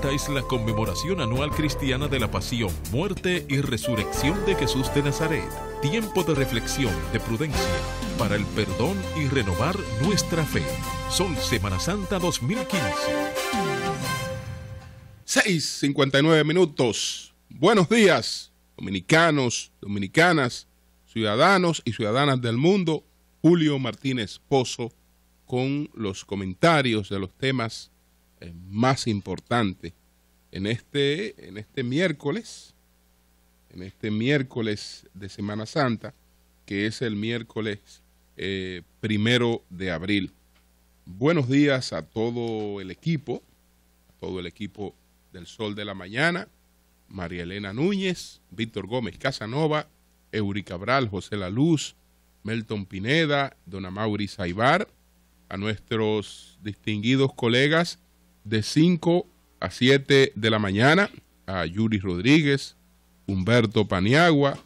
Santa es la conmemoración anual cristiana de la pasión, muerte y resurrección de Jesús de Nazaret. Tiempo de reflexión, de prudencia, para el perdón y renovar nuestra fe. Sol Semana Santa 2015. 6:59 minutos. Buenos días, dominicanos, dominicanas, ciudadanos y ciudadanas del mundo. Julio Martínez Pozo con los comentarios de los temas más importantes en este miércoles de Semana Santa, que es el miércoles 1 de abril. Buenos días a todo el equipo del Sol de la Mañana, María Elena Núñez, Víctor Gómez Casanova, Eury Cabral, José La Luz, Melton Pineda, Don Amaury Saibar, a nuestros distinguidos colegas de 5 a 7 de la mañana, a Yuri Rodríguez, Humberto Paniagua,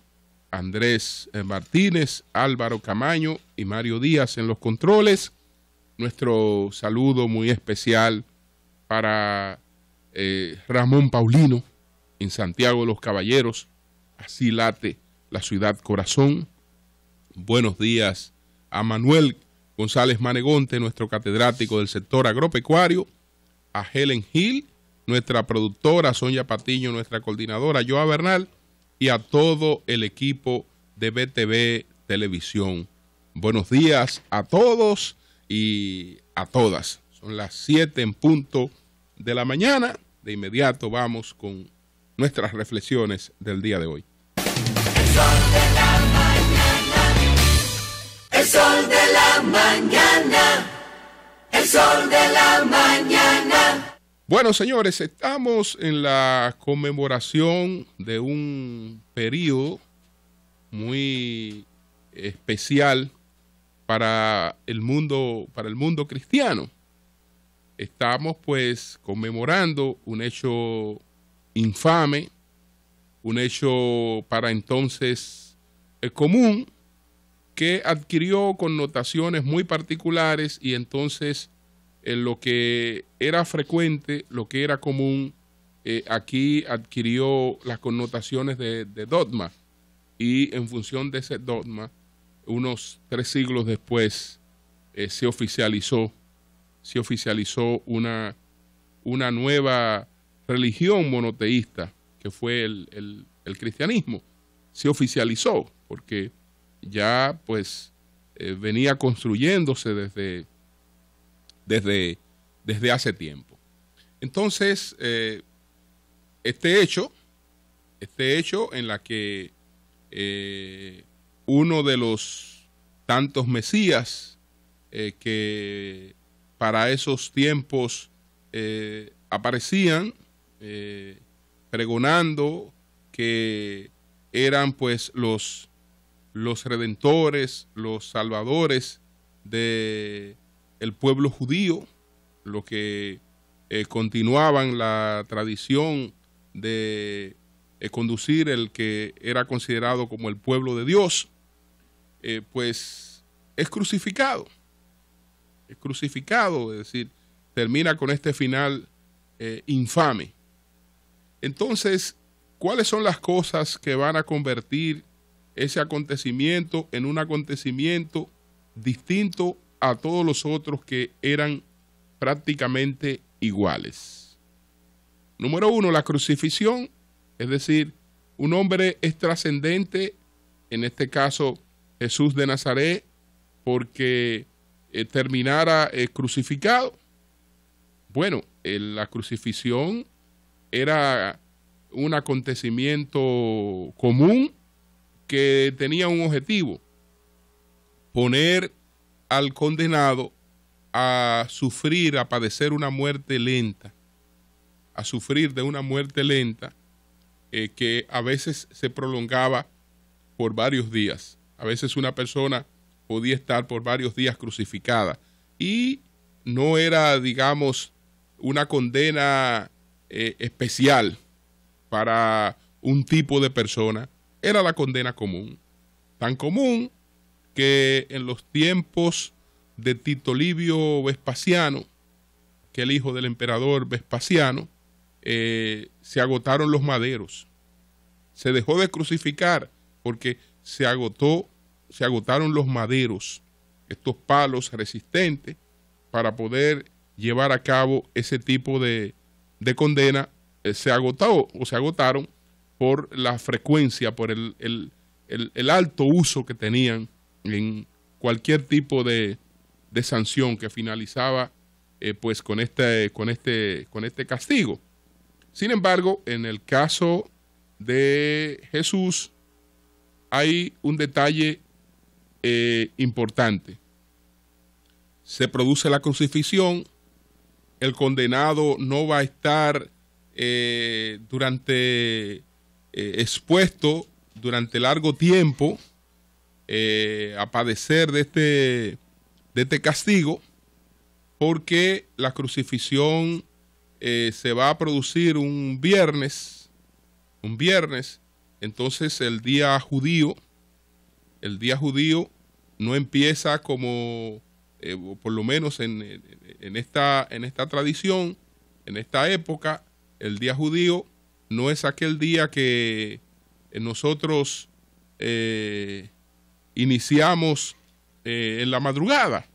Andrés Martínez, Álvaro Camaño y Mario Díaz en los controles. Nuestro saludo muy especial para Ramón Paulino en Santiago de los Caballeros. Así late la ciudad corazón. Buenos días a Manuel González Manegonte, nuestro catedrático del sector agropecuario, a Helen Hill, nuestra productora, Sonia Patiño, nuestra coordinadora, Joa Bernal, y a todo el equipo de BTV Televisión. Buenos días a todos y a todas. Son las 7 en punto de la mañana. De inmediato vamos con nuestras reflexiones del día de hoy. El sol de la mañana, el sol de la mañana, el sol de la mañana. Bueno, señores, estamos en la conmemoración de un periodo muy especial para el mundo cristiano. Estamos pues conmemorando un hecho infame, un hecho para entonces común, que adquirió connotaciones muy particulares y entonces lo que era frecuente, lo que era común, aquí adquirió las connotaciones de dogma, y en función de ese dogma, unos 3 siglos después, se oficializó una nueva religión monoteísta, que fue el cristianismo. Se oficializó porque ya pues venía construyéndose desde hace tiempo. Entonces, este hecho en la que uno de los tantos mesías que para esos tiempos aparecían pregonando que eran pues los redentores, los salvadores de el pueblo judío, los que continuaban la tradición de conducir el que era considerado como el pueblo de Dios, pues es crucificado, es decir, termina con este final infame. Entonces, ¿cuáles son las cosas que van a convertir ese acontecimiento en un acontecimiento distinto a todos los otros que eran prácticamente iguales? Número 1, la crucifixión, es decir, un hombre es trascendente, en este caso Jesús de Nazaret, porque terminara crucificado. Bueno, la crucifixión era un acontecimiento común que tenía un objetivo: poner al condenado a sufrir, a padecer una muerte lenta, a sufrir de una muerte lenta que a veces se prolongaba por varios días. A veces una persona podía estar por varios días crucificada y no era, digamos, una condena especial para un tipo de persona, era la condena común. Tan común que en los tiempos de Tito Livio Vespasiano, que el hijo del emperador Vespasiano, se agotaron los maderos. Se dejó de crucificar porque se agotaron los maderos, estos palos resistentes para poder llevar a cabo ese tipo de condena. Se agotaron por la frecuencia, por el alto uso que tenían en cualquier tipo de sanción que finalizaba pues con este castigo. Sin embargo, en el caso de Jesús hay un detalle importante. Se produce la crucifixión, el condenado no va a estar expuesto durante largo tiempo a padecer de este castigo, porque la crucifixión se va a producir un viernes, entonces el día judío no empieza como, por lo menos en esta tradición, en esta época, el día judío no es aquel día que nosotros iniciamos en la madrugada.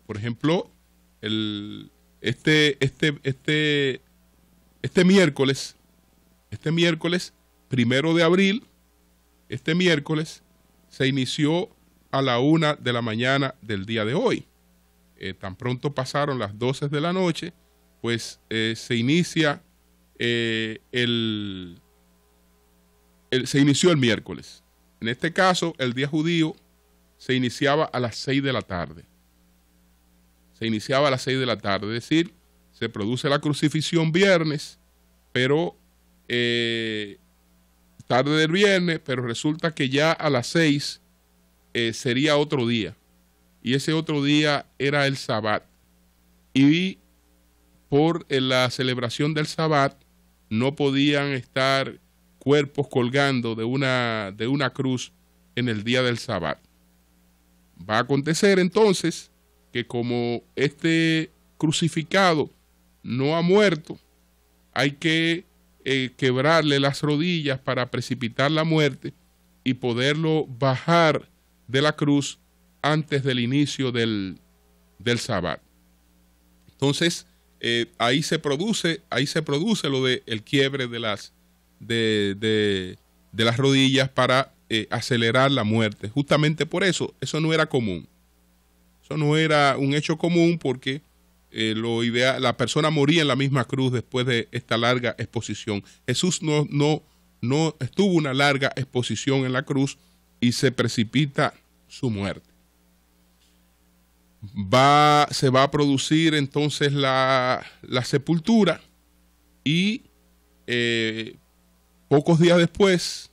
Por ejemplo, este miércoles, 1 de abril, este miércoles se inició a la 1 de la mañana del día de hoy. Tan pronto pasaron las 12 de la noche, pues se inicia se inició el miércoles. En este caso, el día judío se iniciaba a las 6 de la tarde. Es decir, se produce la crucifixión viernes, pero tarde del viernes, pero resulta que ya a las 6 sería otro día. Y ese otro día era el Sabbat. Y por la celebración del Sabbat no podían estar cuerpos colgando de una cruz en el día del Sabbat. Va a acontecer entonces que como este crucificado no ha muerto, hay que quebrarle las rodillas para precipitar la muerte y poderlo bajar de la cruz antes del inicio del Sabbat. Entonces, ahí se produce lo de el quiebre de las rodillas para acelerar la muerte. Justamente por eso no era común. Eso no era un hecho común, porque lo ideal, la persona moría en la misma cruz después de esta larga exposición. Jesús no estuvo una larga exposición en la cruz y se precipita su muerte. Se va a producir entonces la sepultura, y pocos días después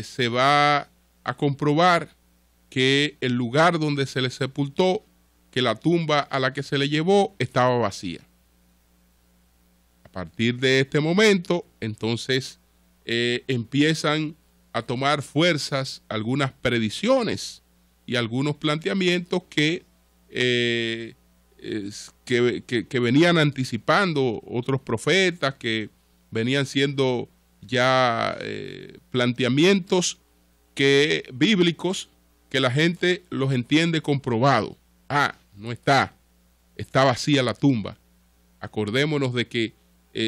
se va a comprobar que el lugar donde se le sepultó, que la tumba a la que se le llevó, estaba vacía. A partir de este momento, entonces, empiezan a tomar fuerzas algunas predicciones y algunos planteamientos que venían anticipando otros profetas, que venían siendo ya planteamientos bíblicos, que la gente los entiende comprobado. No está vacía la tumba. Acordémonos de que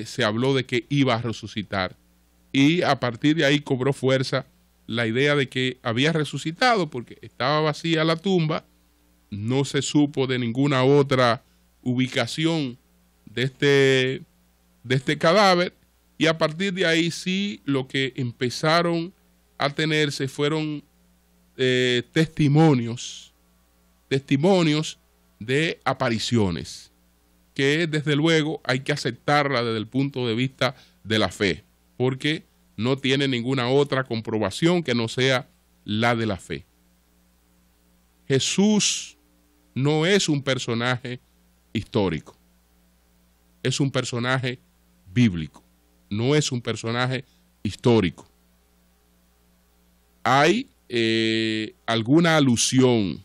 se habló de que iba a resucitar, y a partir de ahí cobró fuerza la idea de que había resucitado, porque estaba vacía la tumba, no se supo de ninguna otra ubicación de este cadáver, y a partir de ahí sí lo que empezaron a tenerse fueron testimonios de apariciones, que desde luego hay que aceptarla desde el punto de vista de la fe, porque no tiene ninguna otra comprobación que no sea la de la fe. Jesús no es un personaje histórico, es un personaje bíblico, no es un personaje histórico. Hay alguna alusión,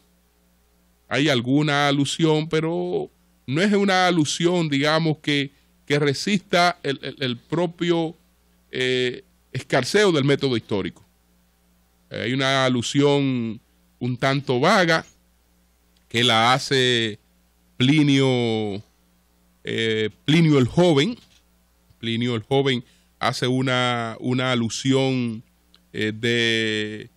pero no es una alusión, digamos, que resista el propio escarceo del método histórico. Hay una alusión un tanto vaga que la hace Plinio el Joven. Plinio el Joven hace una alusión de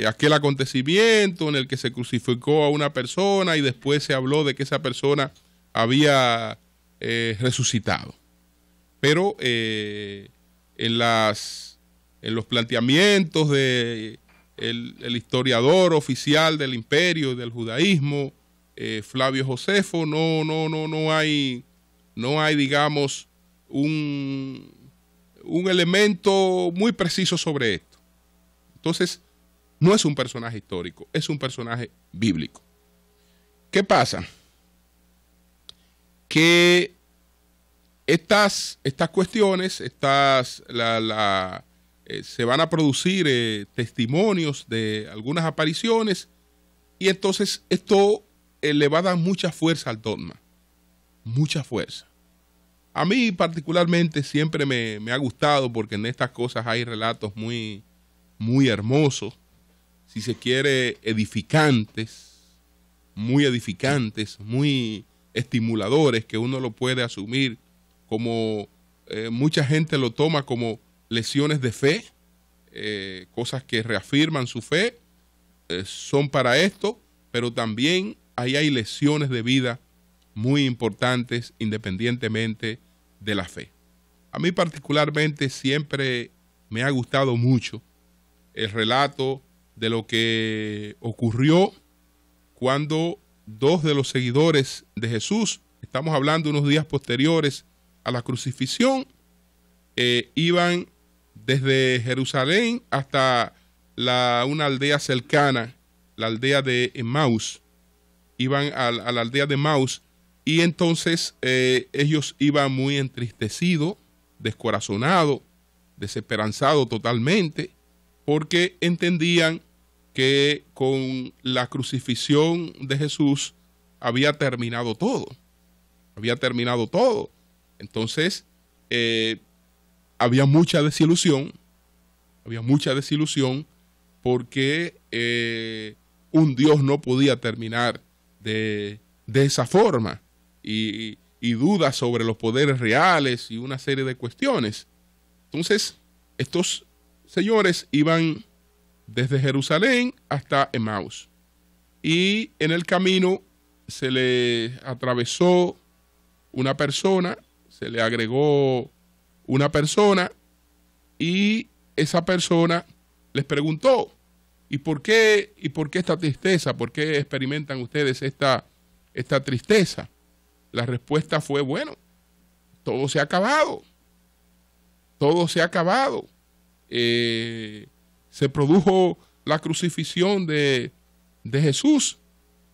aquel acontecimiento en el que se crucificó a una persona y después se habló de que esa persona había resucitado. Pero en los planteamientos de el historiador oficial del imperio y del judaísmo, Flavio Josefo, no hay, digamos, un elemento muy preciso sobre esto. Entonces, no es un personaje histórico, es un personaje bíblico. ¿Qué pasa? Que estas cuestiones, se van a producir testimonios de algunas apariciones, y entonces esto le va a dar mucha fuerza al dogma, mucha fuerza. A mí particularmente siempre me ha gustado, porque en estas cosas hay relatos muy, muy hermosos, si se quiere edificantes, muy estimuladores, que uno lo puede asumir como, mucha gente lo toma como lecciones de fe, cosas que reafirman su fe, son para esto, pero también ahí hay lecciones de vida muy importantes independientemente de la fe. A mí particularmente siempre me ha gustado mucho el relato de lo que ocurrió cuando dos de los seguidores de Jesús, estamos hablando unos días posteriores a la crucifixión, iban desde Jerusalén hasta una aldea cercana, la aldea de Emaús. Iban a la aldea de Emaús, y entonces ellos iban muy entristecidos, descorazonados, desesperanzados totalmente, porque entendían que con la crucifixión de Jesús había terminado todo. Entonces, había mucha desilusión, porque un Dios no podía terminar de esa forma, y dudas sobre los poderes reales y una serie de cuestiones. Entonces, estos señores iban desde Jerusalén hasta Emaús, y en el camino se le atravesó una persona, se le agregó una persona, y esa persona les preguntó: ¿y por qué esta tristeza? ¿Por qué experimentan ustedes esta tristeza? La respuesta fue: bueno, todo se ha acabado. Se produjo la crucifixión de Jesús.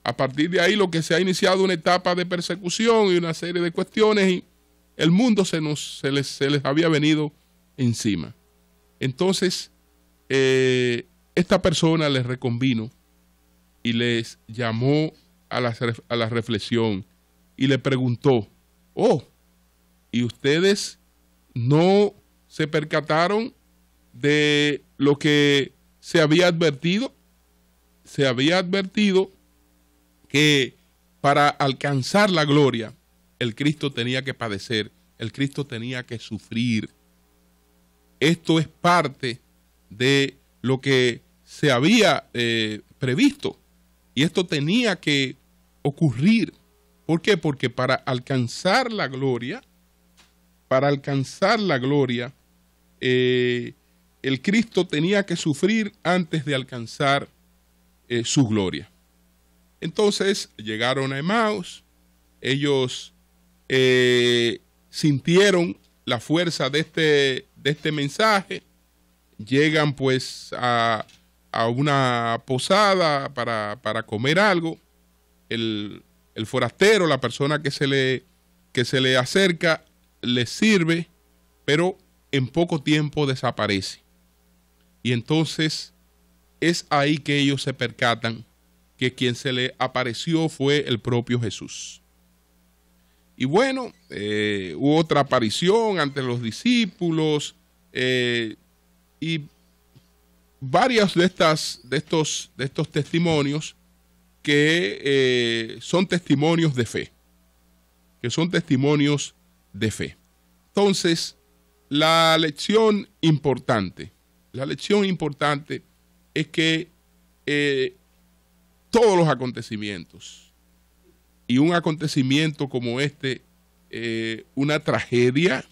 A partir de ahí, lo que se ha iniciado una etapa de persecución y una serie de cuestiones, y el mundo se les había venido encima. Entonces, esta persona les reconvino y les llamó a la reflexión y le preguntó: ¿y ustedes no se percataron de lo que se había advertido? Se había advertido que para alcanzar la gloria, el Cristo tenía que padecer, el Cristo tenía que sufrir. Esto es parte de lo que se había previsto, y esto tenía que ocurrir. ¿Por qué? Porque para alcanzar la gloria, el Cristo tenía que sufrir antes de alcanzar su gloria. Entonces llegaron a Emaús, ellos sintieron la fuerza de este mensaje, llegan pues a una posada para comer algo. El forastero, la persona que se le acerca, les sirve, pero en poco tiempo desaparece. Y entonces es ahí que ellos se percatan que quien se le apareció fue el propio Jesús. Y bueno, hubo otra aparición ante los discípulos y varios de estos testimonios que son testimonios de fe, Entonces, la lección importante es que todos los acontecimientos, y un acontecimiento como este, una tragedia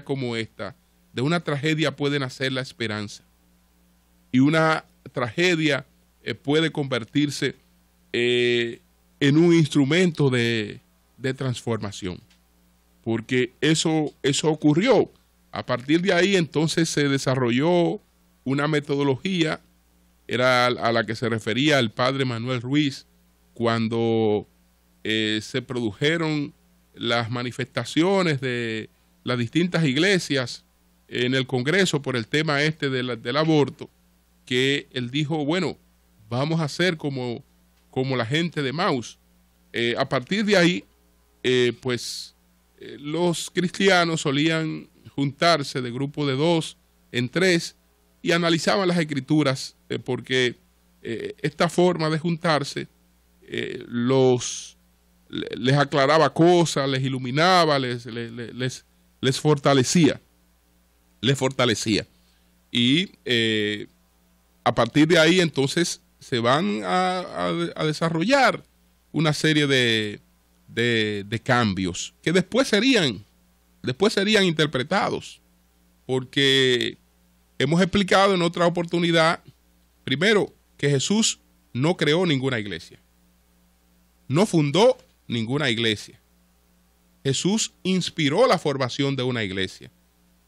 como esta, de una tragedia puede nacer la esperanza, y una tragedia puede convertirse en un instrumento de transformación, porque eso ocurrió. A partir de ahí entonces se desarrolló una metodología, era a la que se refería el padre Manuel Ruiz cuando se produjeron las manifestaciones de las distintas iglesias en el Congreso por el tema del aborto, que él dijo, bueno, vamos a hacer como la gente de Maús. A partir de ahí, los cristianos solían juntarse de grupo de 2 en 3 y analizaban las escrituras, porque esta forma de juntarse les aclaraba cosas, les iluminaba, les fortalecía. Y a partir de ahí entonces se van a desarrollar una serie de cambios que después serían interpretados, porque hemos explicado en otra oportunidad, primero, que Jesús no creó ninguna iglesia, no fundó ninguna iglesia. Jesús inspiró la formación de una iglesia,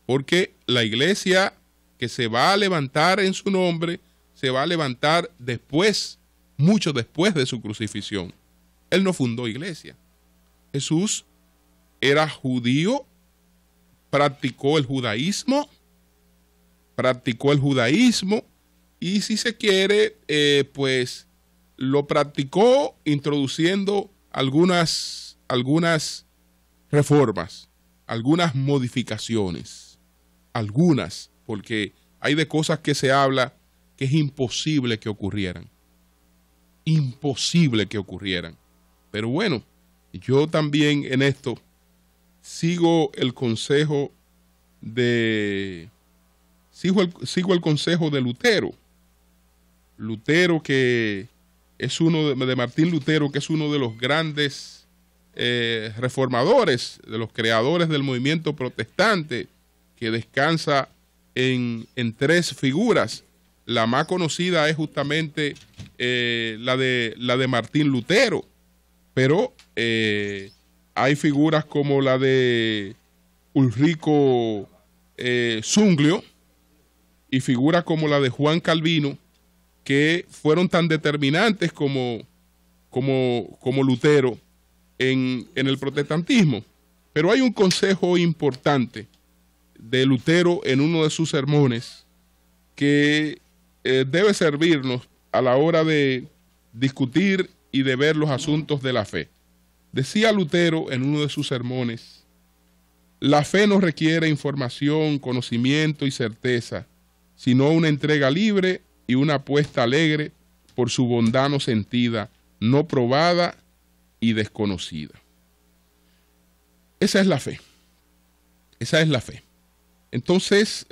porque la iglesia que se va a levantar en su nombre se va a levantar después, mucho después de su crucifixión. Él no fundó iglesia. Jesús era judío, practicó el judaísmo, y si se quiere, pues lo practicó introduciendo algunas reformas, algunas modificaciones, porque hay de cosas que se habla que es imposible que ocurrieran. Pero bueno, yo también en esto sigo el consejo de Lutero. Que es de Martín Lutero, que es uno de los grandes reformadores, de los creadores del movimiento protestante, que descansa en 3 figuras. La más conocida es justamente la de Martín Lutero, pero hay figuras como la de Ulrico Zwinglio y figuras como la de Juan Calvino, que fueron tan determinantes como Lutero en el protestantismo. Pero hay un consejo importante de Lutero en uno de sus sermones que debe servirnos a la hora de discutir y de ver los asuntos de la fe. Decía Lutero en uno de sus sermones: la fe no requiere información, conocimiento y certeza, sino una entrega libre y una apuesta alegre por su bondad no sentida, no probada y desconocida. Esa es la fe. Entonces,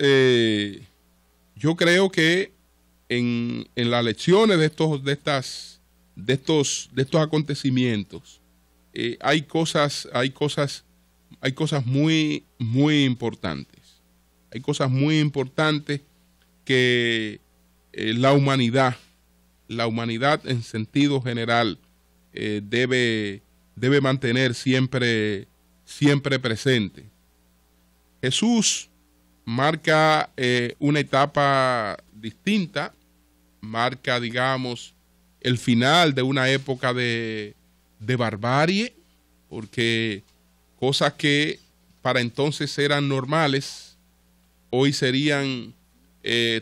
yo creo que en las lecciones de estos acontecimientos hay cosas muy, muy importantes. Hay cosas muy importantes que la humanidad en sentido general debe mantener siempre presente. Jesús marca una etapa distinta, marca, digamos, el final de una época de barbarie, porque cosas que para entonces eran normales, hoy serían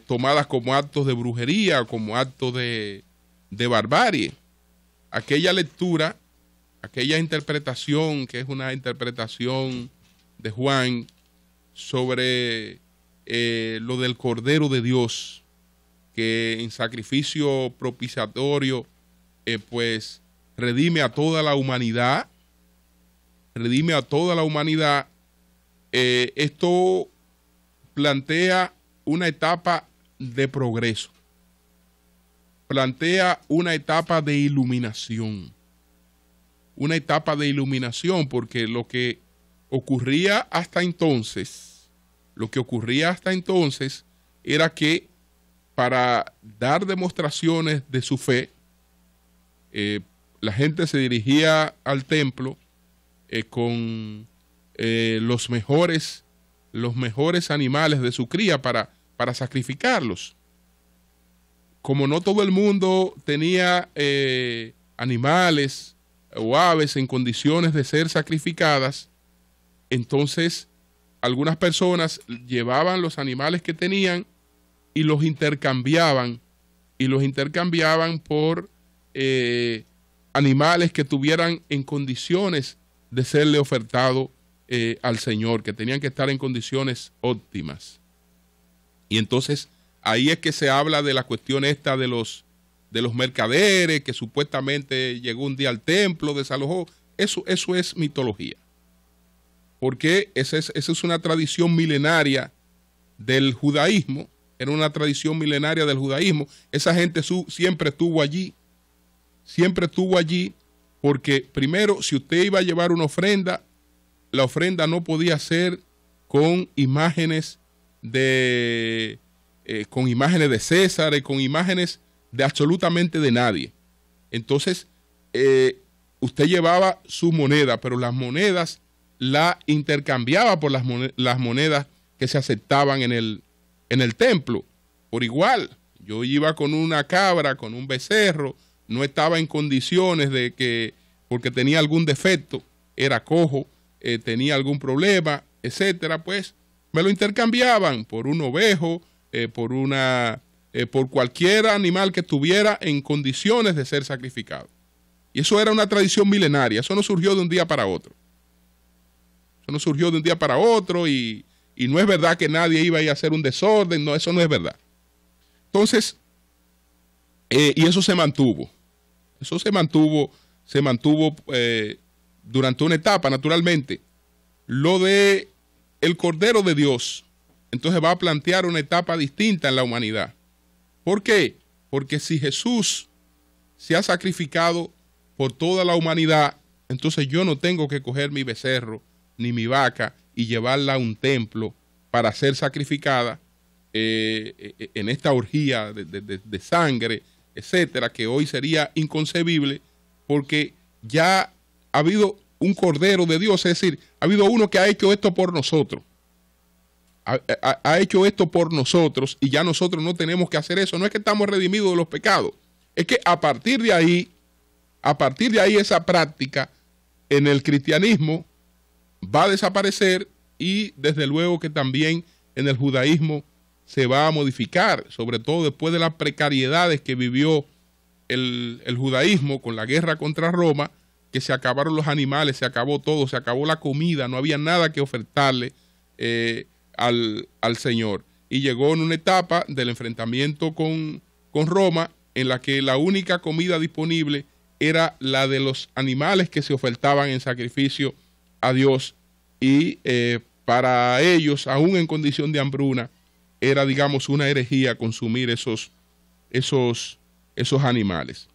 tomadas como actos de brujería, como actos de barbarie. Aquella lectura aquella interpretación que es una interpretación de Juan sobre lo del Cordero de Dios, que en sacrificio propiciatorio pues redime a toda la humanidad, esto plantea una etapa de progreso, plantea una etapa de iluminación, porque lo que ocurría hasta entonces era que para dar demostraciones de su fe, la gente se dirigía al templo con los mejores animales de su cría para sacrificarlos. Como no todo el mundo tenía animales o aves en condiciones de ser sacrificadas, entonces algunas personas llevaban los animales que tenían y los intercambiaban por animales que tuvieran en condiciones de serle ofertado al Señor, que tenían que estar en condiciones óptimas. Y entonces ahí es que se habla de la cuestión esta de los mercaderes, que supuestamente llegó un día al templo, desalojó. Eso es mitología, porque esa es una tradición milenaria del judaísmo. Era una tradición milenaria del judaísmo. Esa gente siempre estuvo allí, porque primero, si usted iba a llevar una ofrenda, la ofrenda no podía ser con imágenes de César y con imágenes de absolutamente de nadie. Entonces, usted llevaba su moneda, pero las monedas la intercambiaba por las monedas que se aceptaban en el templo, por igual. Yo iba con una cabra, con un becerro, no estaba en condiciones porque tenía algún defecto, era cojo, tenía algún problema, etcétera, pues me lo intercambiaban por un ovejo, por cualquier animal que estuviera en condiciones de ser sacrificado. Y eso era una tradición milenaria, eso no surgió de un día para otro. Y no es verdad que nadie iba a ir a hacer un desorden, no, eso no es verdad. Entonces, y eso se mantuvo. Durante una etapa, naturalmente. Lo de el Cordero de Dios, entonces va a plantear una etapa distinta en la humanidad. ¿Por qué? Porque si Jesús se ha sacrificado por toda la humanidad, entonces yo no tengo que coger mi becerro ni mi vaca y llevarla a un templo para ser sacrificada en esta orgía de sangre, etcétera, que hoy sería inconcebible, porque ya ha habido un Cordero de Dios, es decir, ha habido uno que ha hecho esto por nosotros. Ha hecho esto por nosotros y ya nosotros no tenemos que hacer eso. No es que estamos redimidos de los pecados, es que a partir de ahí esa práctica en el cristianismo va a desaparecer, y desde luego que también en el judaísmo se va a modificar, sobre todo después de las precariedades que vivió el judaísmo con la guerra contra Roma, que se acabaron los animales, se acabó todo, se acabó la comida, no había nada que ofertarle al Señor. Y llegó en una etapa del enfrentamiento con Roma, en la que la única comida disponible era la de los animales que se ofertaban en sacrificio a Dios, y para ellos, aún en condición de hambruna, era, digamos, una herejía consumir esos animales.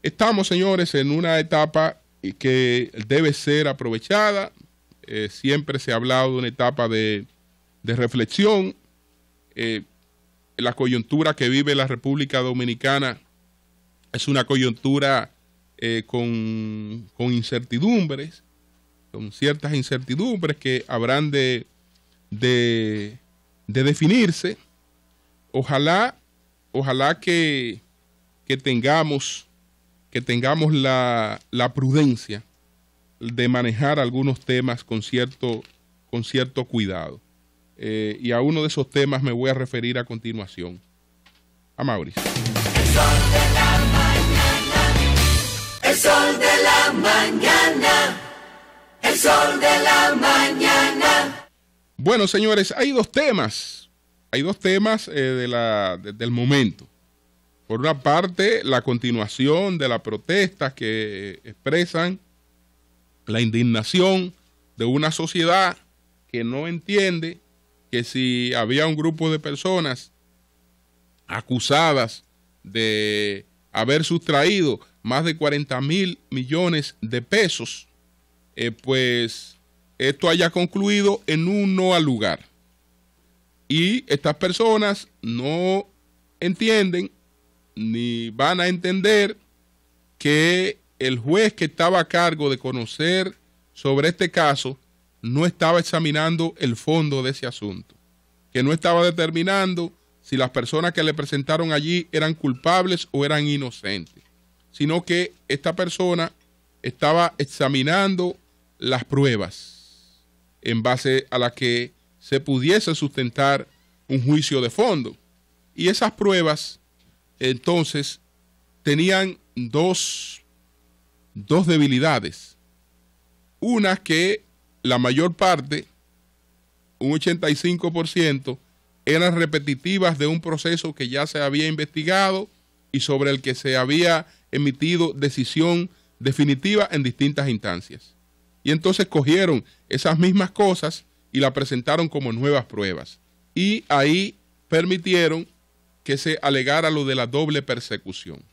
Estamos, señores, en una etapa que debe ser aprovechada. Siempre se ha hablado de una etapa de reflexión. La coyuntura que vive la República Dominicana es una coyuntura con incertidumbres, con ciertas incertidumbres que habrán de definirse. Ojalá que tengamos la prudencia de manejar algunos temas con cierto cuidado. Y a uno de esos temas me voy a referir a continuación. A Mauricio. El sol de la mañana, el sol de la la mañana. El sol de la mañana. Bueno, señores, hay dos temas. Hay dos temas del momento. Por una parte, la continuación de las protestas que expresan la indignación de una sociedad que no entiende que si había un grupo de personas acusadas de haber sustraído más de 40,000 millones de pesos, pues esto haya concluido en un no al lugar. Y estas personas no entienden ni van a entender que el juez que estaba a cargo de conocer sobre este caso no estaba examinando el fondo de ese asunto, que no estaba determinando si las personas que le presentaron allí eran culpables o eran inocentes, sino que esta persona estaba examinando las pruebas en base a las que se pudiese sustentar un juicio de fondo. Y esas pruebas, entonces, tenían dos debilidades. Una, que la mayor parte, un 85%, eran repetitivas de un proceso que ya se había investigado y sobre el que se había emitido decisión definitiva en distintas instancias. Y entonces cogieron esas mismas cosas y la presentaron como nuevas pruebas. Y ahí permitieron que se alegara lo de la doble persecución.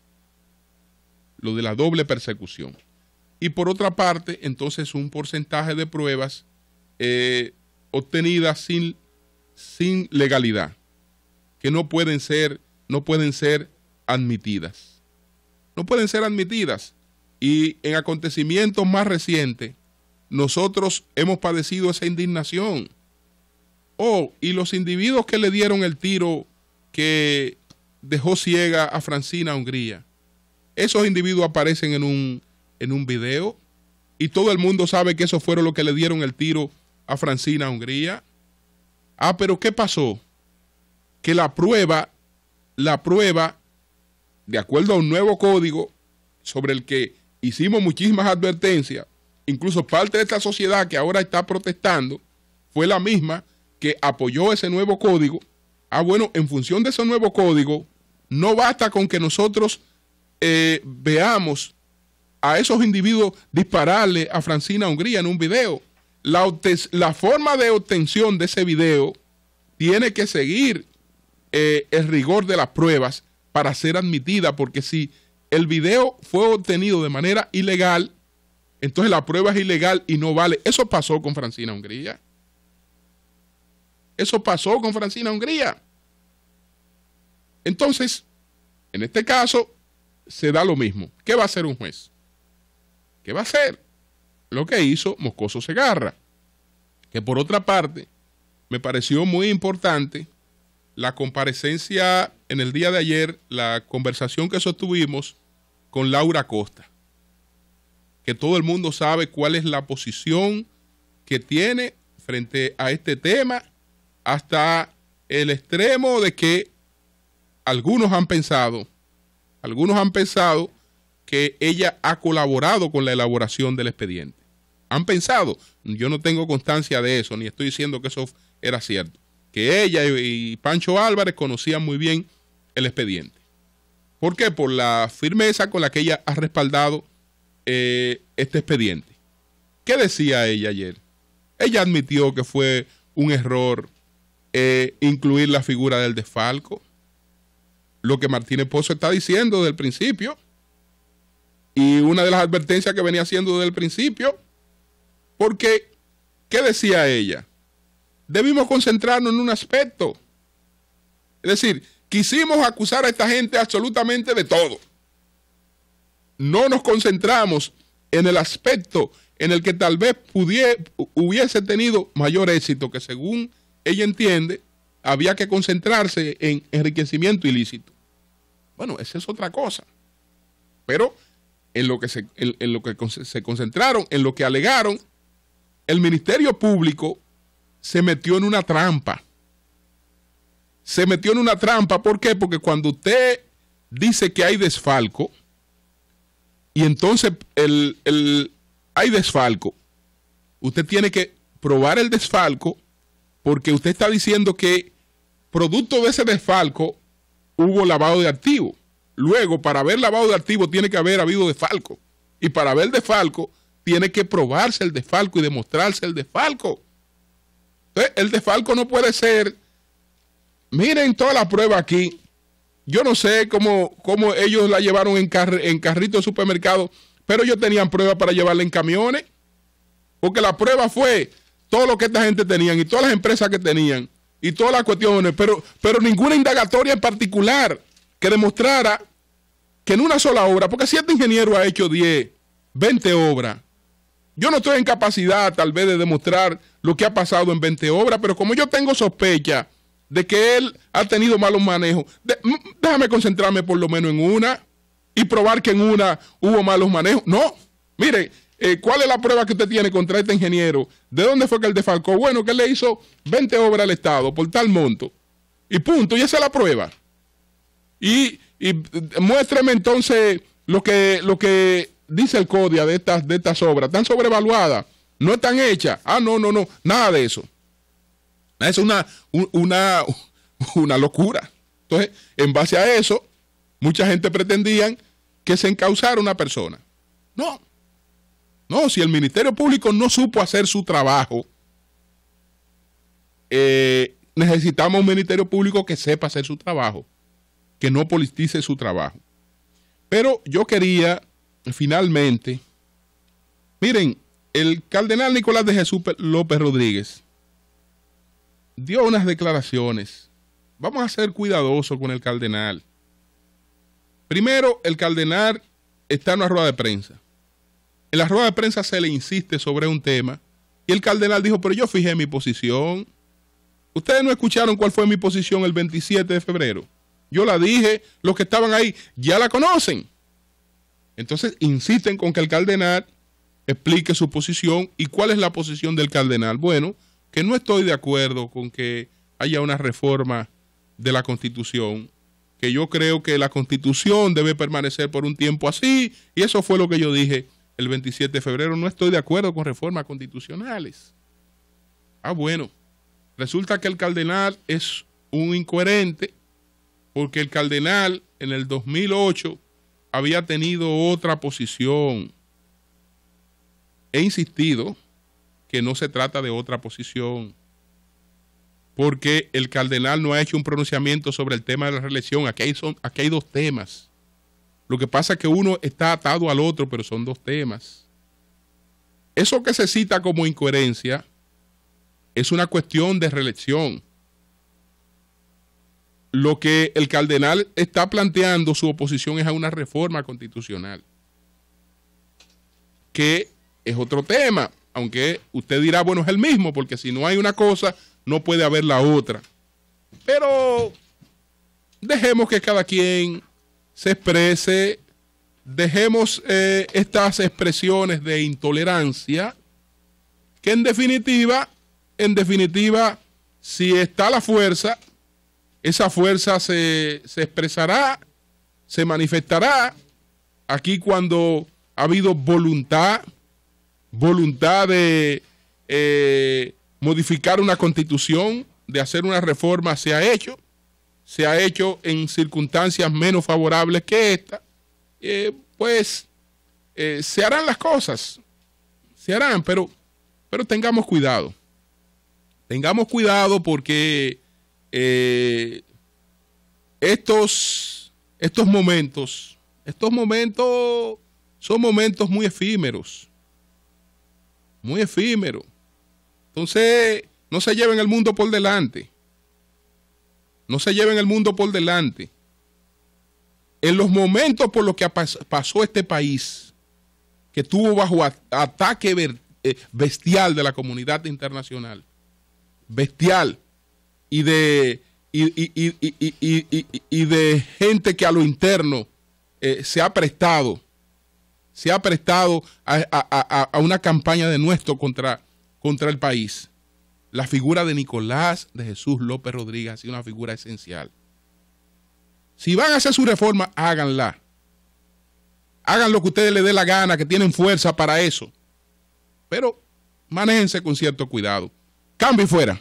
Lo de la doble persecución. Y por otra parte, entonces, un porcentaje de pruebas obtenidas sin legalidad, que no pueden ser admitidas. No pueden ser admitidas. Y en acontecimientos más recientes, nosotros hemos padecido esa indignación. Y los individuos que le dieron el tiro que dejó ciega a Francina Hungría, esos individuos aparecen en un video y todo el mundo sabe que esos fueron los que le dieron el tiro a Francina Hungría. Pero ¿qué pasó? Que la prueba, de acuerdo a un nuevo código sobre el que hicimos muchísimas advertencias, incluso parte de esta sociedad que ahora está protestando, fue la misma que apoyó ese nuevo código. Bueno, en función de ese nuevo código, no basta con que nosotros veamos a esos individuos dispararle a Francina Hungría en un video. La forma de obtención de ese video tiene que seguir el rigor de las pruebas para ser admitida, porque si el video fue obtenido de manera ilegal, entonces la prueba es ilegal y no vale. Eso pasó con Francina Hungría. Eso pasó con Francina Hungría. Entonces, en este caso, se da lo mismo. ¿Qué va a hacer un juez? ¿Qué va a hacer? Lo que hizo Moscoso Segarra, que por otra parte me pareció muy importante la comparecencia en el día de ayer, la conversación que sostuvimos con Laura Costa, que todo el mundo sabe cuál es la posición que tiene frente a este tema, hasta el extremo de que algunos han pensado que ella ha colaborado con la elaboración del expediente. Han pensado, yo no tengo constancia de eso, ni estoy diciendo que eso era cierto, que ella y Pancho Álvarez conocían muy bien el expediente. ¿Por qué? Por la firmeza con la que ella ha respaldado este expediente. ¿Qué decía ella ayer? Ella admitió que fue un error incluir la figura del desfalco, lo que Martínez Pozo está diciendo desde el principio, y una de las advertencias que venía haciendo desde el principio, porque, ¿qué decía ella? Debimos concentrarnos en un aspecto. Es decir, quisimos acusar a esta gente absolutamente de todo. No nos concentramos en el aspecto en el que tal vez hubiese tenido mayor éxito, que según ella entiende, había que concentrarse en enriquecimiento ilícito. Bueno, esa es otra cosa. Pero en lo que se concentraron, en lo que alegaron, el Ministerio Público se metió en una trampa. Se metió en una trampa, ¿por qué? Porque cuando usted dice que hay desfalco, y entonces hay desfalco. Usted tiene que probar el desfalco porque usted está diciendo que producto de ese desfalco hubo lavado de activos. Luego, para haber lavado de activos tiene que haber habido desfalco. Y para haber desfalco tiene que probarse el desfalco y demostrarse el desfalco. Entonces, el desfalco no puede ser, miren toda la prueba aquí. Yo no sé cómo ellos la llevaron en carrito de supermercado, pero ellos tenían pruebas para llevarla en camiones. Porque la prueba fue todo lo que esta gente tenían y todas las empresas que tenían y todas las cuestiones, pero ninguna indagatoria en particular que demostrara que en una sola obra, porque si este ingeniero ha hecho 10, 20 obras, yo no estoy en capacidad tal vez de demostrar lo que ha pasado en 20 obras, pero como yo tengo sospecha de que él ha tenido malos manejos, déjame concentrarme por lo menos en una y probar que en una hubo malos manejos. No, mire, ¿cuál es la prueba que usted tiene contra este ingeniero? ¿De dónde fue que él defalcó? Bueno, que él le hizo 20 obras al Estado por tal monto. Y punto, y esa es la prueba. Y muéstreme entonces lo que dice el CODIA de estas obras. ¿Están sobrevaluadas? ¿No están hechas? No, nada de eso. Es una locura. Entonces, en base a eso, mucha gente pretendían que se encausara una persona. No, si el Ministerio Público no supo hacer su trabajo, necesitamos un Ministerio Público que sepa hacer su trabajo, que no politice su trabajo. Pero yo quería, finalmente, miren, el cardenal Nicolás de Jesús López Rodríguez dio unas declaraciones. Vamos a ser cuidadosos con el cardenal. Primero, el cardenal está en una rueda de prensa. En la rueda de prensa se le insiste sobre un tema y el cardenal dijo, pero yo fijé mi posición. Ustedes no escucharon cuál fue mi posición el 27 de febrero. Yo la dije, los que estaban ahí ya la conocen. Entonces insisten con que el cardenal explique su posición. ¿Y cuál es la posición del cardenal? Bueno, que no estoy de acuerdo con que haya una reforma de la Constitución, que yo creo que la Constitución debe permanecer por un tiempo así, y eso fue lo que yo dije el 27 de febrero. No estoy de acuerdo con reformas constitucionales. Bueno, resulta que el cardenal es un incoherente, porque el cardenal en el 2008 había tenido otra posición. He insistido que no se trata de otra posición, porque el cardenal no ha hecho un pronunciamiento sobre el tema de la reelección. Aquí hay dos temas. Lo que pasa es que uno está atado al otro, pero son dos temas. Eso que se cita como incoherencia es una cuestión de reelección. Lo que el cardenal está planteando, su oposición, es a una reforma constitucional, que es otro tema, aunque usted dirá, bueno, es el mismo, porque si no hay una cosa, no puede haber la otra. Pero dejemos que cada quien se exprese, dejemos estas expresiones de intolerancia, que en definitiva, si está la fuerza, esa fuerza se expresará, se manifestará. Aquí cuando ha habido voluntad de modificar una constitución, de hacer una reforma, se ha hecho en circunstancias menos favorables que esta, se harán las cosas, pero tengamos cuidado porque estos momentos son momentos muy efímeros. Entonces, no se lleven el mundo por delante. En los momentos por los que pasó este país, que estuvo bajo ataque bestial de la comunidad internacional, bestial, y de gente que a lo interno se ha prestado a una campaña de nuestro contra el país. La figura de Nicolás de Jesús López Rodríguez ha sido una figura esencial. Si van a hacer su reforma, háganla. hagan lo que ustedes les dé la gana, que tienen fuerza para eso. Pero manéjense con cierto cuidado. Cambio y fuera.